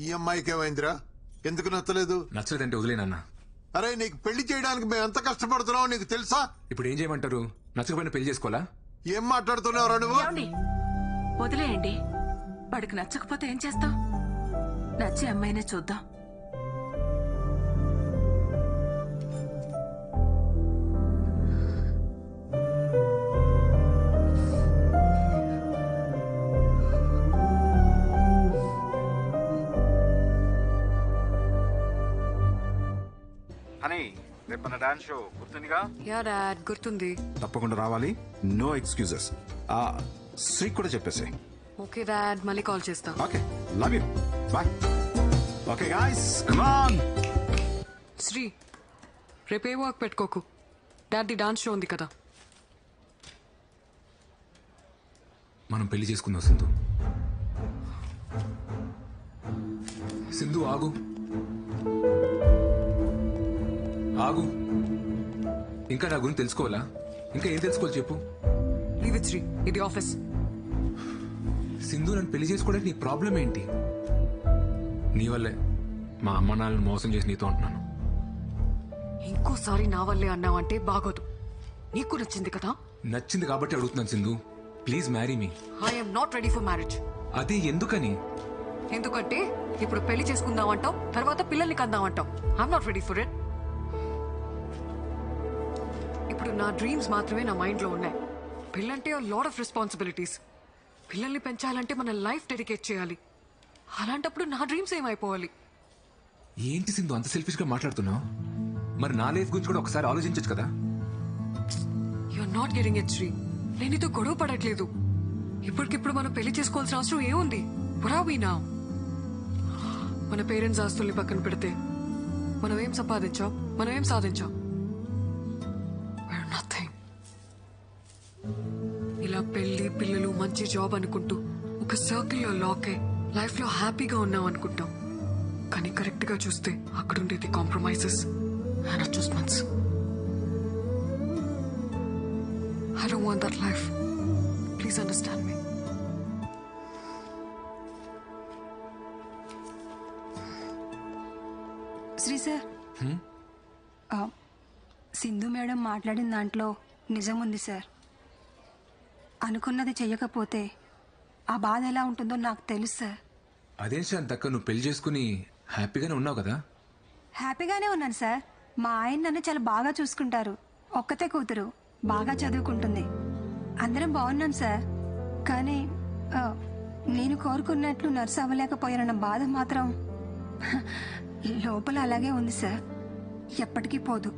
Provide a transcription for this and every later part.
ఈ అమ్మాయికి ఏమైందిరా? ఎందుకు నచ్చలేదు? నచ్చలేదంటే వదిలేనన్నా. అరే నీకు పెళ్లి చేయడానికి మేము ఎంత కష్టపడుతున్నావు నీకు తెలుసా? ఇప్పుడు ఏం చేయమంటారు? నచ్చకపోయినా పెళ్లి చేసుకోవాలా? ఏం మాట్లాడుతున్నావురా నువ్వు? వదిలేయండి. వాడికి నచ్చకపోతే ఏం చేస్తాం? నచ్చే అమ్మాయినే చూద్దాం. రేపు మన డాన్స్ షో గుర్తుందిగా? యా డాడ్ గుర్తుంది. తప్పకుండా రావాలి. No excuses. శ్రీ కూడా చెప్పేసి. ఓకే డాడ్, మళ్ళీ కాల్ చేస్తా. Okay, love you, bye. Okay guys, come on. Sri, రేపే వర్క్ పెట్టుకోకు. డాడీ డాన్స్ షో ఉంది కదా. మనం పెళ్లి చేసుకుందాం సింధు. సింధు ఆగు ఆగు. ఇంకా నా గురించి తెలుసుకోవాలా? ఇంకా ఏం తెలుసుకోవాలి చెప్పు. లీవ్ ఇట్ శ్రీ, ఇది ఆఫీస్. సింధు, నన్ను పెళ్లి చేసుకోవడానికి నీ ప్రాబ్లం ఏంటి? నీ వల్లే మా అమ్మ నాన్నని మోసం చేసి నీతో అంటున్నాను. ఇంకోసారి నా వల్లే అన్నావంటే బాగోదు. నీకు నచ్చింది కదా? నచ్చింది కాబట్టి అడుగుతున్నాను Sindhu, please marry me. I'm not ready for marriage. అదే ఎందుకని? ఎందుకంటే ఇప్పుడు పెళ్లి చేసుకుందాం అంటావు, తర్వాత పిల్లల్ని కందాం అంటావు. I'm not ready for it. ఇప్పుడు నా డ్రీమ్స్ మాత్రమే నా మైండ్ లో ఉన్నాయి. పిల్లంటే లాట్ ఆఫ్ రెస్పాన్సిబిలిటీస్. పిల్లల్ని పెంచాలంటే మన లైఫ్ డెడికేట్ చేయాలి. అలాంటప్పుడు నా డ్రీమ్స్ ఏమైపోవాలి? ఏంటి సింధు అంత సెల్ఫిష్ గా మాట్లాడుతున్నావు? మరి నా లైఫ్ గురించి కూడా ఒకసారి ఆలోచించచ్చు కదా. You're not getting it Sri. నేను నీతో గొడవ పడట్లేదు. ఇప్పటికిప్పుడు మనం పెళ్లి చేసుకోవాల్సిన అవసరం ఏముంది? What are we now? మన పేరెంట్స్ ఆస్తుల్ని పక్కన పెడితే మనం ఏం సంపాదించాం, మనం ఏం సాధించాం? నథింగ్. ఇలా పెళ్లి పిల్లలు మంచి జాబ్ అనుకుంటూ ఒక సర్కిల్లో లాక్ అయి లైఫ్ లో హ్యాపీగా ఉన్నాం అనుకుంటాం. కానీ కరెక్ట్ గా చూస్తే అక్కడ ఉండేది compromises and adjustments. I don't want that life. Please understand me. Sri sir, Sindhu madam మాట్లాడిన దాంట్లో నిజం ఉంది సార్. అనుకున్నది చెయ్యకపోతే ఆ బాధ ఎలా ఉంటుందో నాకు తెలుసు సార్. అదేం శాంతక్క, నువ్వు పెళ్లి చేసుకుని హ్యాపీగానే ఉన్నావు కదా? హ్యాపీగానే ఉన్నాను సార్. మా ఆయన నన్ను చాలా బాగా చూసుకుంటారు. ఒక్కతే కూతురు, బాగా చదువుకుంటుంది. అందరం బాగున్నాం సార్. కానీ నేను కోరుకున్నట్లు నర్సు అవ్వలేకపోయానన్న బాధ మాత్రం లోపల అలాగే ఉంది సార్. ఎప్పటికీ పోదు.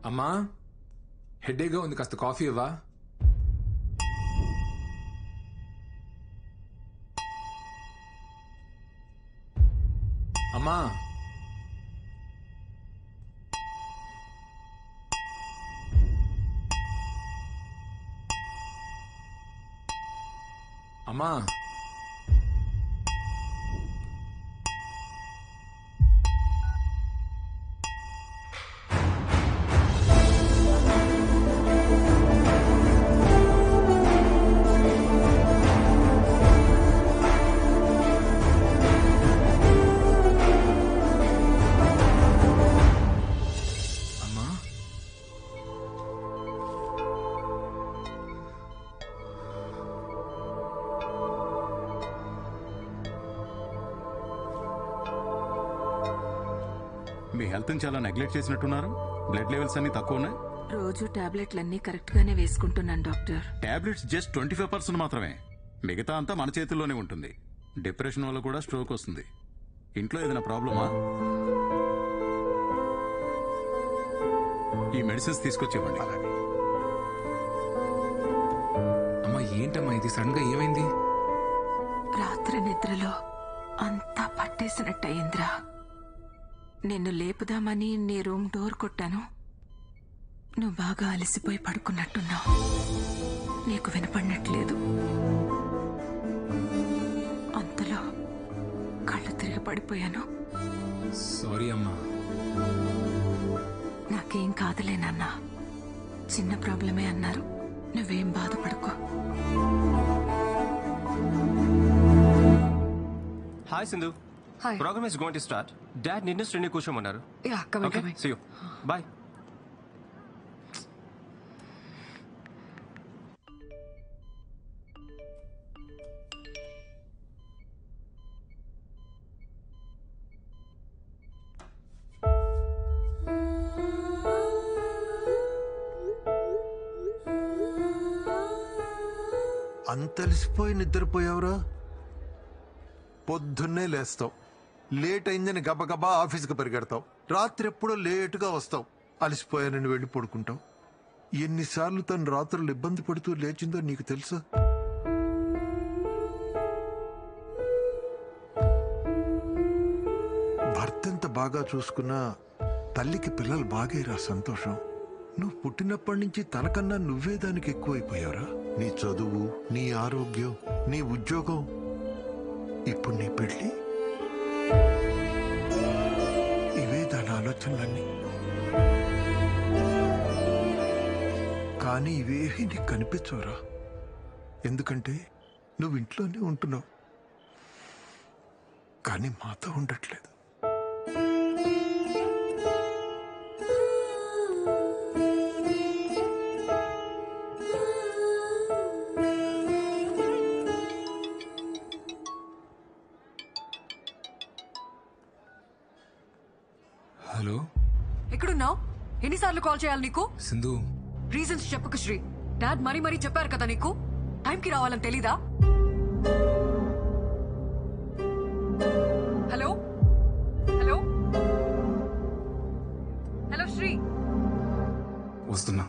అమ్మా హెడేక్గా ఉంది, కాస్త కాఫీ ఇవ్వా? అమ్మా అమ్మా అమ్మా మీ హెల్త్ చాలా నెగ్లెక్ట్ చేసినట్టున్నారు. బ్లడ్ లెవెల్స్ అన్ని తక్కువ ఉన్నాయి. రోజు టాబ్లెట్లన్నీ కరెక్ట్ గానే వేసుకుంటున్నాను డాక్టర్. టాబ్లెట్స్ జస్ట్ 25% మాత్రమే. మిగతా అంతా మన చేతుల్లోనే ఉంటుంది. డిప్రెషన్ వల్ల కూడా స్ట్రోక్ వస్తుంది. ఇంట్లో ఏదైనా ప్రాబ్లమా? ఈ మెడిసిన్స్ తీసుకొచ్చేవ్వండి. అమ్మా ఏంటమ్మా ఇది, సడన్ గా ఏమైంది? రాత్రి నిద్రలో అంతా పట్టేసినట్టయిందిరా. నిన్ను లేపుదామని నీ రూమ్ డోర్ కొట్టాను. నువ్వు బాగా అలసిపోయి పడుకున్నట్టున్నావు. నీకు వినపడినట్లేదు. అంతలో కళ్ళు తిరిగి పడిపోయాను. సారీ అమ్మా. నాకేం కాదులే నాన్న, చిన్న ప్రాబ్లమే అన్నారు. నువ్వేం బాధపడుకో. Hi Sindhu. Hi. Program is going to start. Dad నిన్ను శ్రేణి కూర్చోమన్నారు. Yeah coming okay, coming. See you. Bye. అంతలిసిపోయి నిద్రపోయావురా? పొద్దున్నే లేస్తావు, లేట్ అయిందని గబగబా ఆఫీస్కి పరిగెడతావు. రాత్రి ఎప్పుడో లేటుగా వస్తావు, అలసిపోయానని వెళ్ళి పడుకుంటావు. ఎన్నిసార్లు తను రాత్రులు ఇబ్బంది పడుతూ లేచిందో నీకు తెలుసా? భర్త ఎంత బాగా చూసుకున్నా తల్లికి పిల్లలు బాగేరా సంతోషం. నువ్వు పుట్టినప్పటి నుంచి తనకన్నా నువ్వే దానికి ఎక్కువైపోయావురా. నీ చదువు, నీ ఆరోగ్యం, నీ ఉద్యోగం, ఇప్పుడు నీ పెళ్లి, ఇవే దాని ఆలోచనలన్నీ. కానీ ఇవేవి నీకు కనిపించవురా. ఎందుకంటే నువ్వు ఇంట్లోనే ఉంటున్నావు, కానీ మాతో ఉండట్లేదు. హలో ఎక్కడున్నావు? ఎన్నిసార్లు కాల్ చేయాలి నీకు? సింధు, రీజన్స్ చెప్పుకు శ్రీ. డాడ్ మరీ మరీ చెప్పారు కదా నీకు, టైంకి రావాలని తెలీదా? Hello hello hello Sri. వస్తున్నా.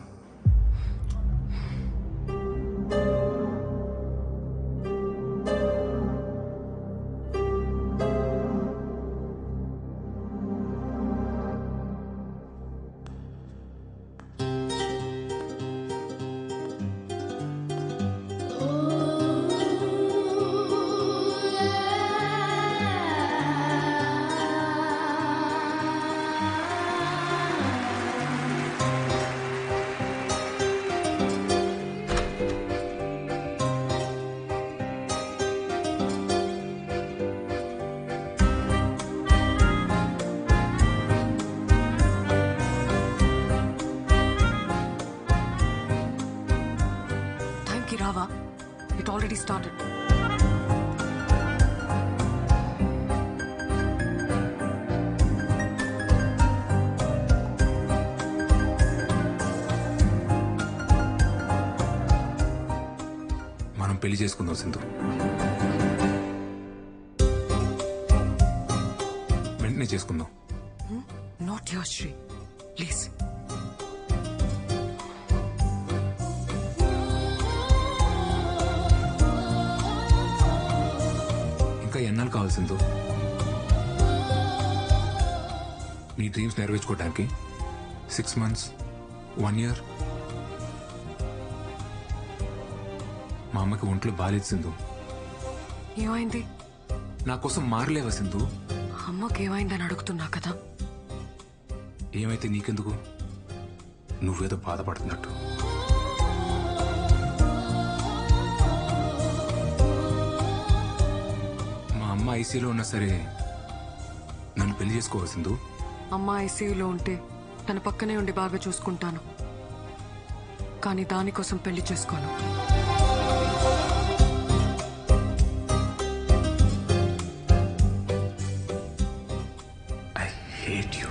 టైంకి రావా? It already started. మనం పెళ్లి చేసుకుందాం సింధు. వెంటనే చేసుకుందాం. Not your Sri, please. కావాలి సింధు? నీ డ్రీమ్స్ నెరవేర్చుకోవడానికి 6 months, 1 year? మా అమ్మకి ఒంట్లో బాలేదు సింధు. ఏమైంది? నా కోసం మారలేవా సింధు? అమ్మకి ఏమైందని అడుగుతున్నా కదా. ఏమైతే నీకెందుకు? నువ్వేదో బాధపడుతున్నట్టు. మా అమ్మ ఐసీలో ఉన్నా సరే నన్ను పెళ్లి చేసుకోవా సింధు? అమ్మ ఐసీయూలో ఉంటే తన పక్కనే ఉండి బాగా చూసుకుంటాను, కానీ దానికోసం పెళ్లి చేసుకోను. I hate you.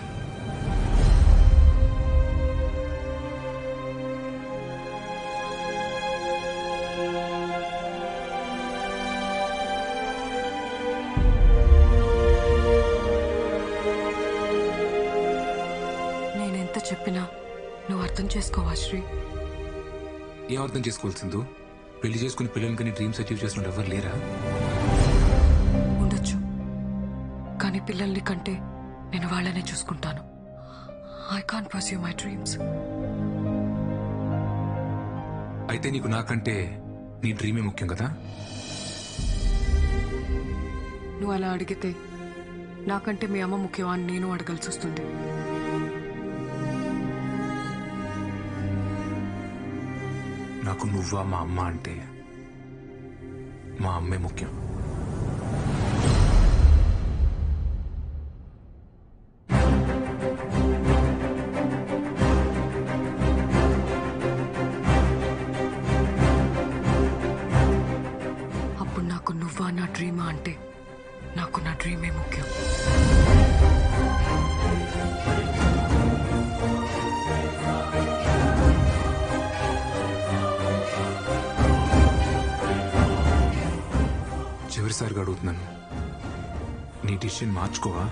నేనెంత చెప్పినా నువ్వు అర్థం చేసుకోవా శ్రీ? ఏం అర్థం చేసుకోవాలి సింధు? పెళ్లి చేసుకుని పిల్లలకి నీ డ్రీమ్స్ అచీవ్ చేసిన ఎవరు లేరా? ఉండొచ్చు, కానీ పిల్లల్ని కంటే నేను వాళ్ళనే చూసుకుంటాను. I can't pursue my dreams. అయితే నీకు నాకంటే నీ డ్రీమే ముఖ్యం కదా? నువ్వు అలా అడిగితే నాకంటే మీ అమ్మ ముఖ్యమా అని నేను అడగాల్సి వస్తుంది. నాకు నువ్వా మా అమ్మ అంటే మా అమ్మే ముఖ్యం. అప్పుడు నాకు నువ్వా నా డ్రీమా అంటే నాకు నా డ్రీమే ముఖ్యం. చివరిసారిగా అడుగుతున్నాను, నీ డిసిషన్ మార్చుకోవా?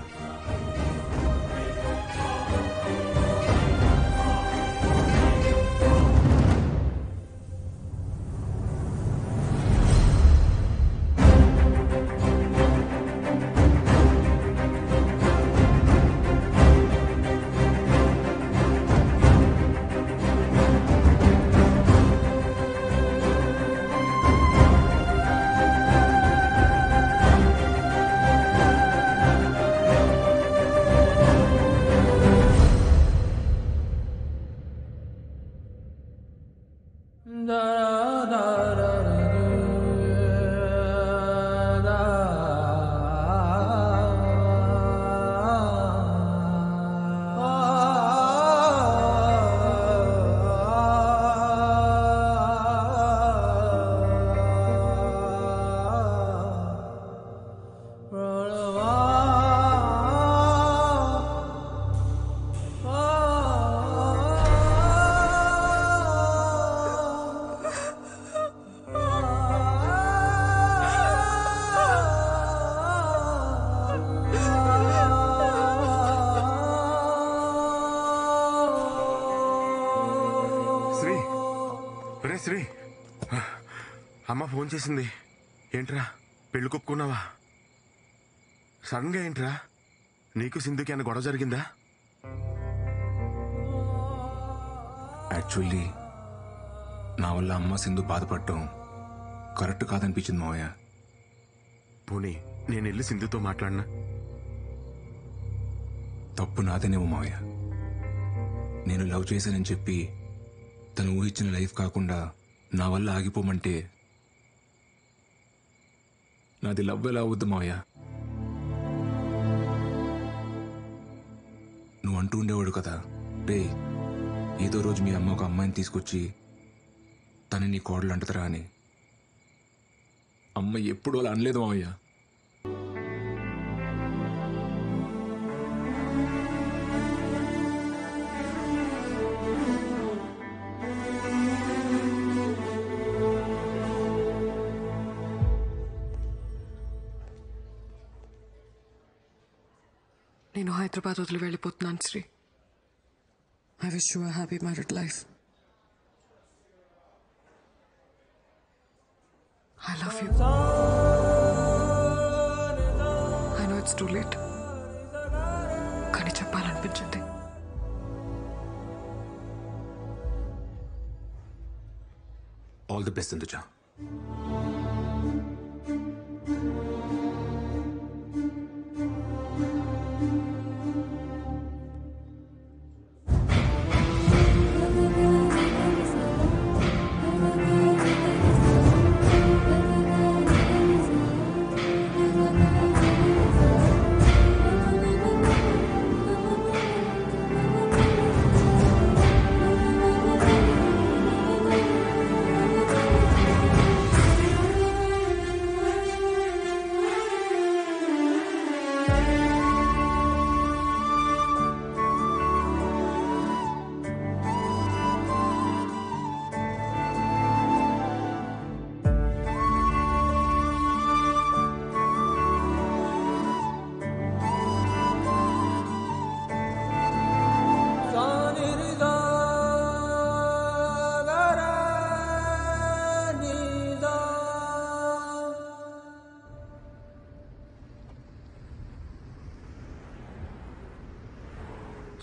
శ్రీ, అమ్మ ఫోన్ చేసింది. ఏంట్రా పెళ్లి కొప్పుకున్నావా? సడన్ గా ఏంట్రా? నీకు సింధుకి అన్న గొడవ జరిగిందా? యాక్చువల్లీ నా వల్ల అమ్మ సింధు బాధపడటం కరెక్ట్ కాదనిపించింది మావయ్య. పోనీ నేను వెళ్ళి సింధుతో మాట్లాడినా? తప్పు నాదేనేమో మావయ్య. నేను లవ్ చేశానని చెప్పి తను ఊహించిన లైఫ్ కాకుండా నా వల్ల ఆగిపోమంటే నాది లవ్ ఎలా అవుద్దు మావయ్య? నువ్వు అంటూ ఉండేవాడు కదా, రే ఏదో రోజు మీ అమ్మ ఒక అమ్మాయిని తీసుకొచ్చి తను నీ కోడలు అంటదరా అని. అమ్మ ఎప్పుడు అలా అనలేదు మావయ్య. నేను హైదరాబాద్ వదిలి వెళ్ళిపోతున్నాను Sri. I wish you a happy married life. I love you. It's too late. కానీ చెప్పాలనిపించింది. All the best Sindhuja.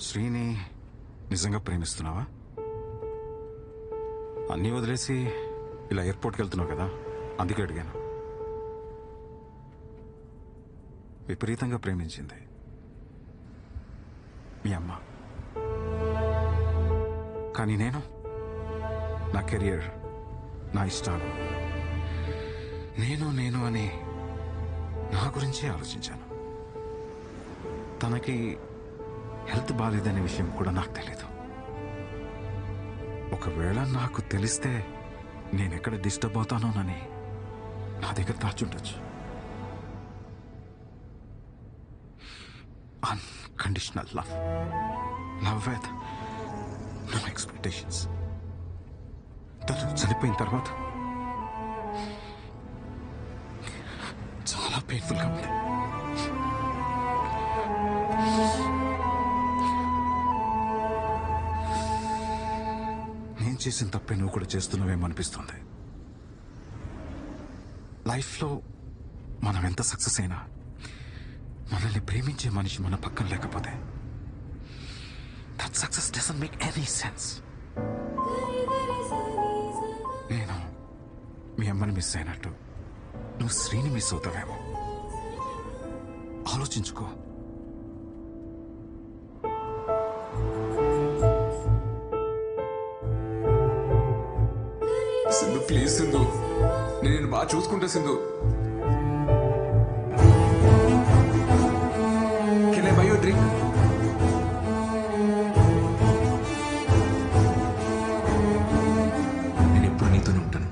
శ్రీని నిజంగా ప్రేమిస్తున్నావా? అన్నీ వదిలేసి ఇలా ఎయిర్పోర్ట్కి వెళ్తున్నావు కదా, అందుకే అడిగాను. విపరీతంగా ప్రేమించింది మీ అమ్మ. కానీ నేను నా కెరియర్, నా ఇష్టాలు, నేను అని నా గురించే ఆలోచించాను. తనకి హెల్త్ బాగాలేదనే విషయం కూడా నాకు తెలీదు. ఒకవేళ నాకు తెలిస్తే నేనెక్కడ డిస్టర్బ్ అవుతానోనని నా దగ్గర దాచుండొచ్చు. Unconditional love, love with no expectations. తను చనిపోయిన తర్వాత చాలా పెయిన్ఫుల్గా ఉంది. నేను చేసిన తప్పే నువ్వు కూడా చేస్తున్నావేమో అనిపిస్తుంది. లైఫ్లో మనం ఎంత సక్సెస్ అయినా మనల్ని ప్రేమించే మనిషి మన పక్కన లేకపోతే that success doesn't make any sense. నేను మీ అమ్మని మిస్ అయినట్టు నువ్వు శ్రీని మిస్ అవుతావేమో. ఆలోచించుకో. సింధు ప్లీజ్ సింధు, నేను బాగా చూసుకుంటా Sindhu. Can I by you drink? నేను ఎప్పుడు నీతోనే ఉంటాను.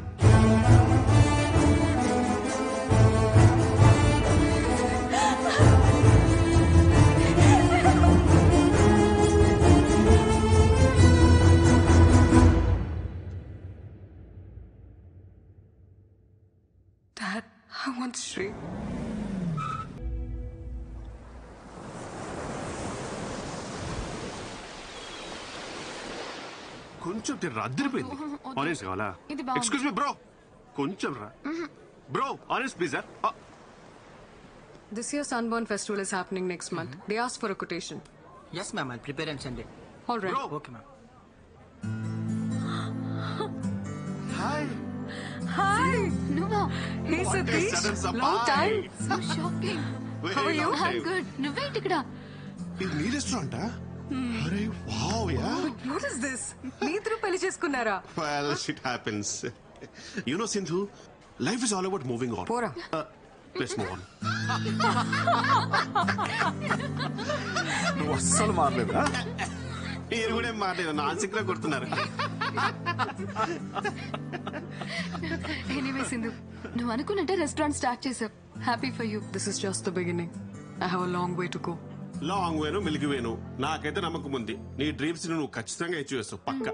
Dad, I want Shri. కొంచెం తిర్రా, అద్దరిపోయింది. ఆరెంజ్ కావాలా? ఇది బాగుంది. ఎక్స్క్యూజ్ మీ బ్రో, కొంచెం రా bro. Orange please. This year's Sunburn Festival is happening next month. They asked for a quotation. Yes, ma'am. I'll prepare and send it. All right. Bro. Okay, ma'am. Hi. Hi. నువ్వా? Hey, Satish. Long time. So shocking. How are you? I'm good. నువ్వేంటి ఇక్కడ? ఇది నీ రెస్టారెంటా? అరే wow yeah. What is this? మీ ఇద్దరు పెళ్లి చేసుకున్నారా? Well, shit happens. You know, Sindhu, life is all about moving on. పోరా. Let's move on. నువ్వు అస్సలు మారలేదా? మీరు కూడా ఏం మాట్లాడారు, నాన్సిక్గా కొడుతున్నారు. ఎనీవే సింధు, నువ్వు అనుకున్నట్టే రెస్టారెంట్ స్టార్ట్ చేసావు. Happy for you. This is just the beginning. I have a long way to go. Long వేను మిల్కి వేను, నాకైతే నమ్మకం ఉంది నీ డ్రీమ్స్ నువ్వు ఖచ్చితంగా అచీవ్ చేస్తావు పక్క.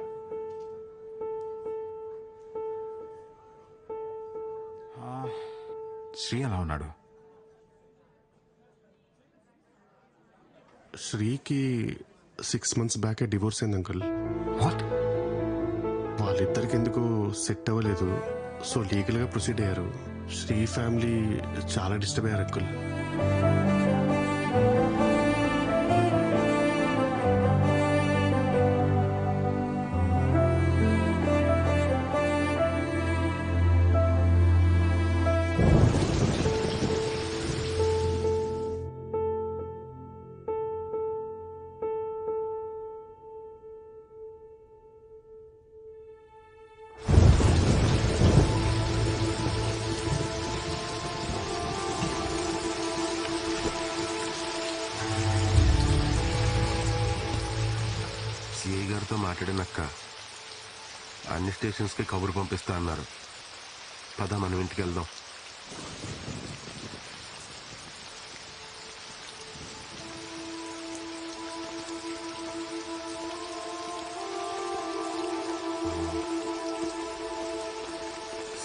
శ్రీ ఎలా ఉన్నాడు? శ్రీకి 6 months బ్యాక్ డివోర్స్ అయింది అంకుల్. వాట్? వాళ్ళిద్దరికి ఎందుకు సెట్ అవ్వలేదు, సో లీగల్ గా ప్రొసీడ్ అయ్యారు. శ్రీ ఫ్యామిలీ చాలా డిస్టర్బ్ అయ్యారు అంకుల్. శ్రీతో మాట్లాడినక్క అన్ని స్టేషన్స్కి కబురు పంపిస్తా అన్నారు. పద మనం ఇంటికి వెళ్దాం.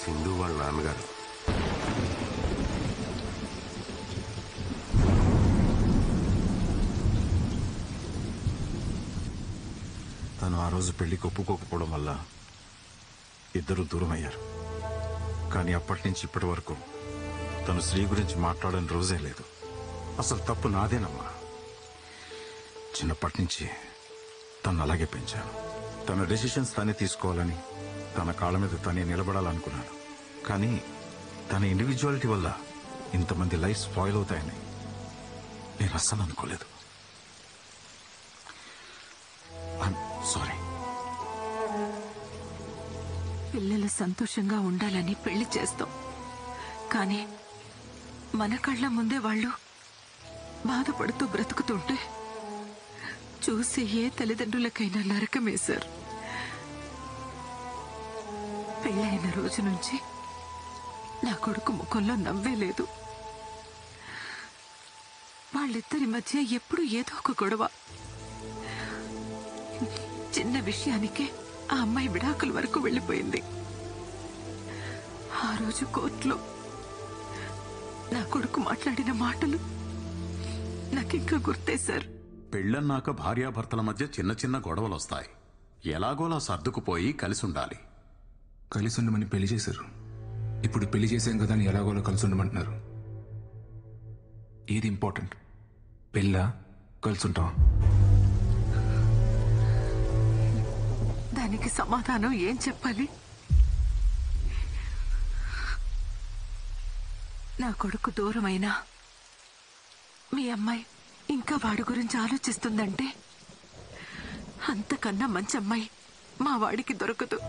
సింధు వాళ్ళ నాన్నగారు. తను ఆ రోజు పెళ్లికి ఒప్పుకోకపోవడం వల్ల ఇద్దరు దూరం అయ్యారు. కానీ అప్పటి నుంచి ఇప్పటి వరకు తను శ్రీ గురించి మాట్లాడని రోజే లేదు. అసలు తప్పు నాదేనమ్మా. చిన్నప్పటి నుంచి తను అలాగే పెంచాను. తన డెసిషన్స్ తనే తీసుకోవాలని, తన కాళ్ళ మీద తనే నిలబడాలనుకున్నాను. కానీ తన ఇండివిజువాలిటీ వల్ల ఇంతమంది లైఫ్ స్పాయిల్ అవుతాయని నేను అస్సలు అనుకోలేదు. సారీ. పిల్లలు సంతోషంగా ఉండాలని పెళ్లి చేస్తాం, కానీ మన కళ్ళ ముందే వాళ్ళు బాధపడుతూ బ్రతుకుతుంటే చూసి ఏ తల్లిదండ్రులకైనా నరకమే సార్. పెళ్ళైన రోజు నుంచి నా కొడుకు ముఖంలో నవ్వే లేదు. వాళ్ళిద్దరి మధ్య ఎప్పుడూ ఏదో ఒక గొడవ. చిన్న విషయానికే ఆ అమ్మాయి విడాకుల వరకు వెళ్ళిపోయింది. ఆ రోజు కోర్టులో నా కొడుకు మాట్లాడిన మాటలు నాకింకా గుర్తే సార్. పెళ్ళన్నాక భార్యాభర్తల మధ్య చిన్న చిన్న గొడవలు వస్తాయి. ఎలాగోలా సర్దుకుపోయి కలిసి ఉండాలి. కలిసి ఉండమని పెళ్లి చేశారు. ఇప్పుడు పెళ్లి చేసాం కదా అని ఎలాగోలా కలిసి ఉండమంటున్నారు. ఏది ఇంపార్టెంట్, పెళ్ళా కలిసి ఉంటాం? దానికి సమాధానం ఏం చెప్పాలి? నా కొడుకు దూరమైనా మీ అమ్మాయి ఇంకా వాడి గురించి ఆలోచిస్తుందంటే అంతకన్నా మంచి అమ్మాయి మా వాడికి దొరకదు.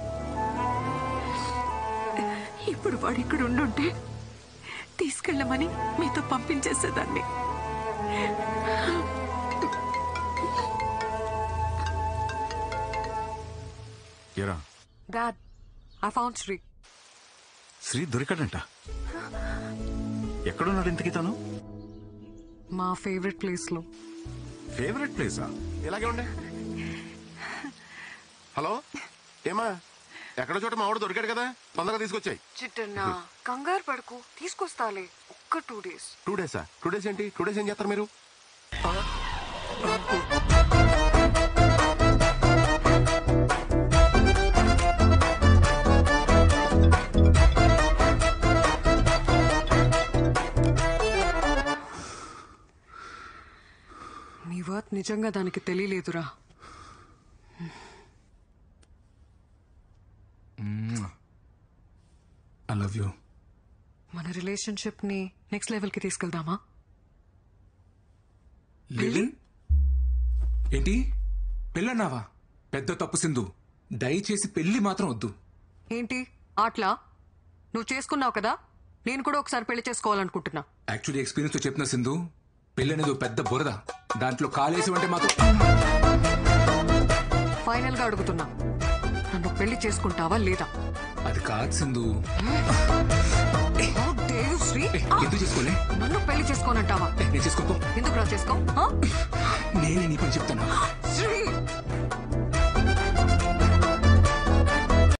ఇప్పుడు వాడు ఇక్కడ ఉండుంటే తీసుకెళ్ళమని మీతో పంపించేసేదాన్ని. ఎరా dad, I found Sri. Sri దొరికాడంట. ఎక్కడున్నాడు ఇంతకీ తను? మా ఫేవరెట్ ప్లేస్ లో. ఫేవరెట్ ప్లేసా? ఇలాగే ఉండే. హలో, ఏమా ఎక్కడో చోట మా వాడు దొరికాడు కదా, తొందరగా తీసుకొచ్చాయి. చిట్టన్నా కంగారు పడుకు, తీసుకొస్తాలే. ఒక్క 2 days. 2 days? 2 days ఏంటి? 2 days ఏం చేస్తారు మీరు? నీ వర్త్ నిజంగా దానికి తెలియలేదురా. I love you. మన రిలేషన్షిప్ ని నెక్స్ట్ లెవెల్ కి తీసుకెళ్దామా? ఏంటి పెళ్ళన్నావా? పెద్ద తప్పు సింధు. దయచేసి పెళ్లి మాత్రం వద్దు. ఏంటి అట్లా? నువ్వు చేసుకున్నావు కదా, నేను కూడా ఒకసారి పెళ్లి చేసుకోవాలనుకుంటున్నా. యాక్చువల్లీ ఎక్స్పీరియన్స్ తో చెప్తున్నా సింధు, పెళ్లి అనేది పెద్ద బురద. దాంట్లో కాలేసి అంటే మాత్రం. ఫైనల్ గా అడుగుతున్నా, నన్ను పెళ్లి చేసుకుంటావా లేదా? అది కాదు సింధు. శ్రీ, ఎందుకు చేసుకోలే? నన్ను పెళ్లి చేసుకోనంటావా? నేను చేసుకో. ఎందుకు రా చేసుకో? నేనే నీ పని చెప్తాను. శ్రీ